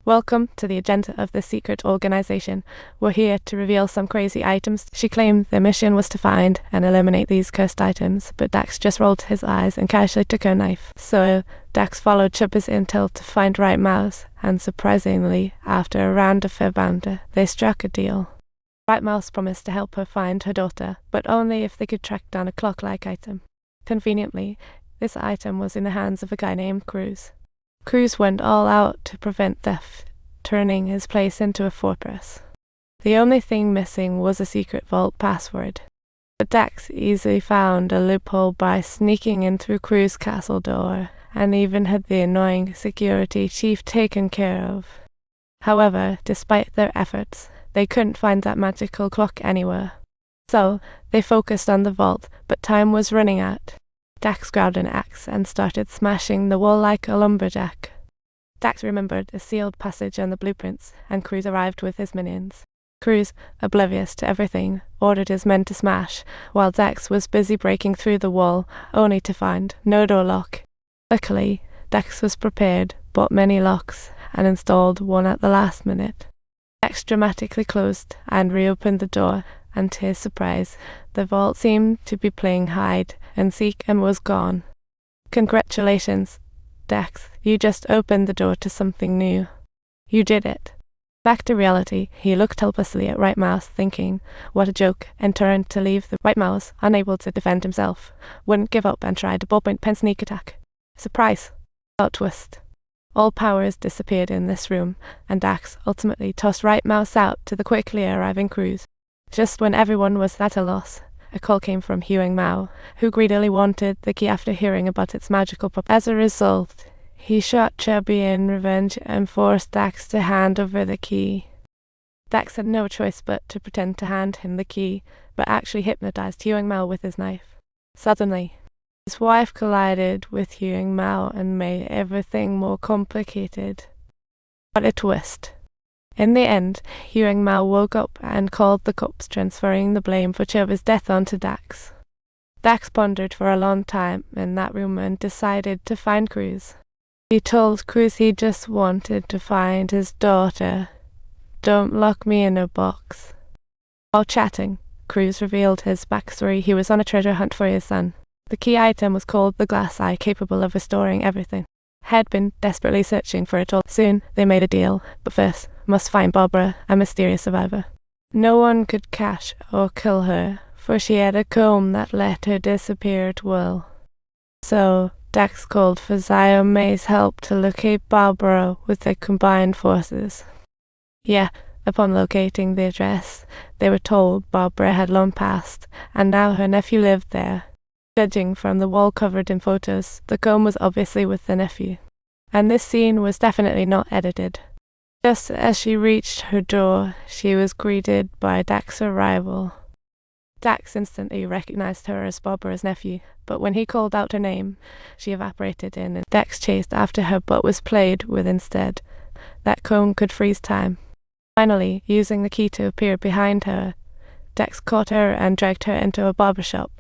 Welcome to the agenda of this secret organization. We're here to reveal some crazy items. She claimed their mission was to find and eliminate these cursed items, but Dax just rolled his eyes and casually took her knife. So Dax followed Chubba's intel to find Right Mouse, and surprisingly, after a round of fair banter, they struck a deal. Right Mouse promised to help her find her daughter, but only if they could track down a clock-like item. Conveniently, this item was in the hands of a guy named Cruz. Cruz went all out to prevent theft, turning his place into a fortress. The only thing missing was a secret vault password. But Dax easily found a loophole by sneaking in through Cruz's castle door, and even had the annoying security chief taken care of. However, despite their efforts, they couldn't find that magical clock anywhere. So, they focused on the vault, but time was running out. Dax grabbed an axe and started smashing the wall like a lumberjack. Dax remembered a sealed passage on the blueprints, and Cruz arrived with his minions. Cruz, oblivious to everything, ordered his men to smash, while Dax was busy breaking through the wall, only to find no door lock. Luckily, Dax was prepared, bought many locks, and installed one at the last minute. Dax dramatically closed and reopened the door, and to his surprise, the vault seemed to be playing hide and seek and was gone. Congratulations, Dax, you just opened the door to something new. You did it. Back to reality, he looked helplessly at Right Mouse, thinking, what a joke, and turned to leave. The Right Mouse, unable to defend himself, wouldn't give up and tried a ballpoint pen sneak attack. Surprise! Plot twist. All powers disappeared in this room, and Dax ultimately tossed Right Mouse out to the quickly arriving Cruz. Just when everyone was at a loss, a call came from Huang Mao, who greedily wanted the key after hearing about its magical properties. As a result, he shot Chubby in revenge and forced Dax to hand over the key. Dax had no choice but to pretend to hand him the key, but actually hypnotized Huang Mao with his knife. Suddenly, his wife collided with Huang Mao and made everything more complicated. What a twist. In the end, Huang Mao woke up and called the cops, transferring the blame for Chubby's death onto Dax. Dax pondered for a long time in that room and decided to find Cruz. He told Cruz he just wanted to find his daughter. Don't lock me in a box. While chatting, Cruz revealed his backstory. He was on a treasure hunt for his son. The key item was called the glass eye, capable of restoring everything. Had been desperately searching for it all. Soon, they made a deal, but first, must find Barbara, a mysterious survivor. No one could catch or kill her, for she had a comb that let her disappear at will. So, Dax called for Zio May's help to locate Barbara with their combined forces. Yeah, upon locating the address, they were told Barbara had long passed, and now her nephew lived there. Judging from the wall covered in photos, the comb was obviously with the nephew. And this scene was definitely not edited. Just as she reached her door, she was greeted by Dax's arrival. Dax instantly recognized her as Barbara's nephew, but when he called out her name, she evaporated and Dax chased after her but was played with instead. That comb could freeze time. Finally, using the key to appear behind her, Dax caught her and dragged her into a barber shop.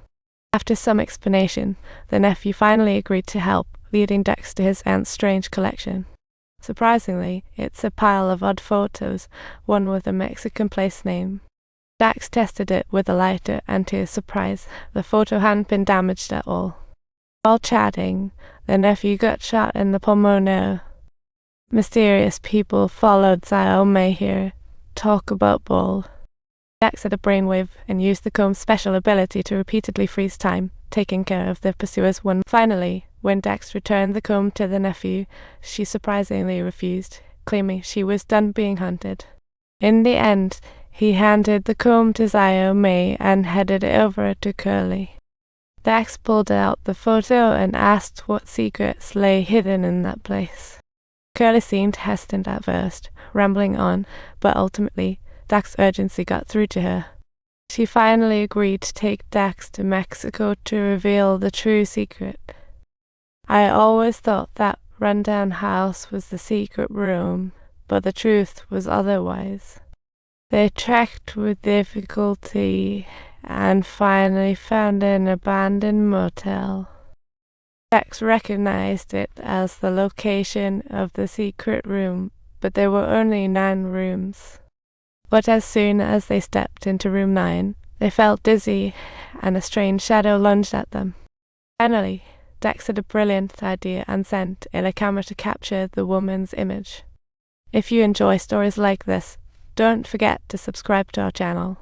After some explanation, the nephew finally agreed to help, leading Dax to his aunt's strange collection. Surprisingly, it's a pile of odd photos, one with a Mexican place name. Dax tested it with a lighter, and to his surprise, the photo hadn't been damaged at all. While chatting, the nephew got shot in the pulmonar. Mysterious people followed Zio May here. Talk about bold. Dax had a brainwave and used the comb's special ability to repeatedly freeze time, taking care of their pursuers. Finally, when Dax returned the comb to the nephew, she surprisingly refused, claiming she was done being hunted. In the end, he handed the comb to Zio May and headed it over to Curly. Dax pulled out the photo and asked what secrets lay hidden in that place. Curly seemed hesitant at first, rambling on, but ultimately, Dax's urgency got through to her. She finally agreed to take Dax to Mexico to reveal the true secret. I always thought that rundown house was the secret room, but the truth was otherwise. They trekked with difficulty and finally found an abandoned motel. Dax recognized it as the location of the secret room, but there were only 9 rooms. But as soon as they stepped into room 9, they felt dizzy and a strange shadow lunged at them. Finally, Dex had a brilliant idea and sent in a camera to capture the woman's image. If you enjoy stories like this, don't forget to subscribe to our channel.